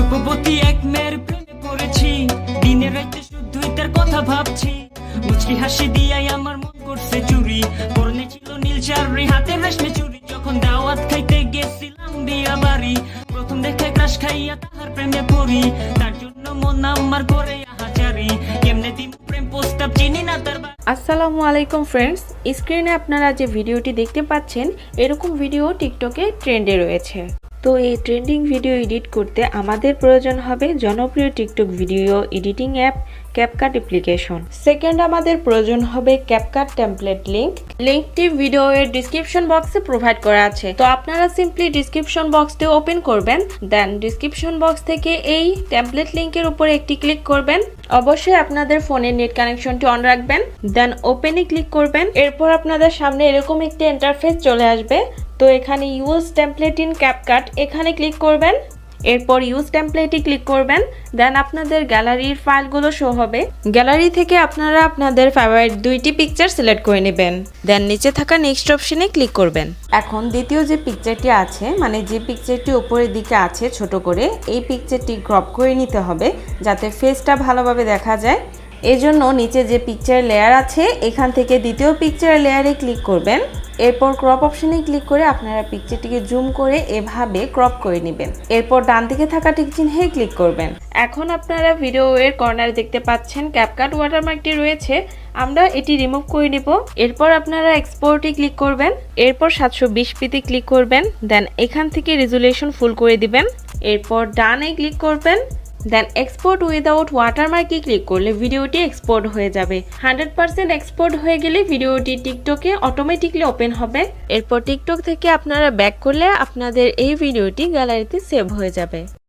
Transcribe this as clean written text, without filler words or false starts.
রূপবতী এক মেয়ের প্রেমে পড়েছি, দিনে রাতে শুধুই তার কথা ভাবছি। মুচকি হাসি দিয়াই আমার মন করছে চুরি, পরনে ছিল নীল শাড়ি, হাতে রেশমি চুড়ি। যখন দাওয়াত খাইতে গেছিলাম বিয়া বাড়ি, প্রথম দেখে ক্রাশ খাইয়া তাহার প্রেমে পড়ি। তার জন্য মন আমার করে হাজারি, কেমনে দিন প্রেম প্রস্তাব চিনি না তার বাড়ি। আসসালামু আলাইকুম ফ্রেন্ডস, স্ক্রিনে আপনারা যে ভিডিওটি দেখতে পাচ্ছেন এরকম ভিডিও টিকটকে ট্রেন্ডে রয়েছে। তো এই ট্রেন্ডিং ভিডিও এডিট করতে আমাদের প্রয়োজন হবে জনপ্রিয় TikTok video editing app CapCut application. Second আমাদের প্রয়োজন হবে ক্যাপকাট টেমপ্লেট লিঙ্কটি ভিডিওর ডিসক্রিপশন বক্সে প্রোভাইড করা আছে। তো আপনারা সিম্পলি ডিসক্রিপশন বক্সটি ওপেন করবেন, দেন ডিসক্রিপশন বক্স থেকে এই টেমপ্লেট লিঙ্কের উপরে একটি ক্লিক করবেন। অবশ্যই আপনাদের ফোনের নেট কানেকশনটি অন রাখবেন, দেন ওপেনে ক্লিক করবেন। এরপর আপনাদের সামনে এরকম একটি ইন্টারফেস চলে আসবে। তো এখানে ইউজ টেমপ্লেট ইন ক্যাপকাট এখানে ক্লিক করবেন। এরপর ইউজ টেমপ্লেটে ক্লিক করবেন, দেন আপনাদের গ্যালারির ফাইলগুলো শো হবে। গ্যালারি থেকে আপনারা আপনাদের ফেভারিট দুইটি পিকচার সিলেক্ট করে নেবেন, দেন নিচে থাকা নেক্সট অপশনে ক্লিক করবেন। এখন দ্বিতীয় যে পিকচারটি আছে, মানে যে পিকচারটি উপরের দিকে আছে ছোট করে, এই পিকচারটি ক্রপ করে নিতে হবে যাতে ফেসটা ভালোভাবে দেখা যায়। এজন্য নিচে যে পিকচার লেয়ার আছে এখান থেকে দ্বিতীয় পিকচার লেয়ারে ক্লিক করবেন। এরপর ক্রপ অপশনে ক্লিক করে আপনারা পিকচারটিকে জুম করে এভাবে ক্রপ করে নেবেন। এরপর ডান দিকে থাকা টিক চিহ্নে ক্লিক করবেন। এখন আপনারা ভিডিও এর কর্নারে দেখতে পাচ্ছেন ক্যাপকাট ওয়াটারমার্কটি রয়েছে, আমরা এটি রিমুভ করে নিব। এরপর আপনারা এক্সপোর্টে ক্লিক করবেন, এরপর 720p ক্লিক করবেন, দেন এখান থেকে রেজুলেশন ফুল করে দিবেন। এরপর ডানে ক্লিক করবেন, দেন এক্সপোর্ট উইদাউট ওয়াটারমার্কে ক্লিক করলে ভিডিওটি এক্সপোর্ট হয়ে যাবে। 100% এক্সপোর্ট হয়ে গেলে ভিডিওটি টিকটকে অটোমেটিকলি ওপেন হবে। এরপর টিকটক থেকে আপনারা ব্যাক করলে আপনাদের এই ভিডিওটি গ্যালারিতে সেভ হয়ে যাবে।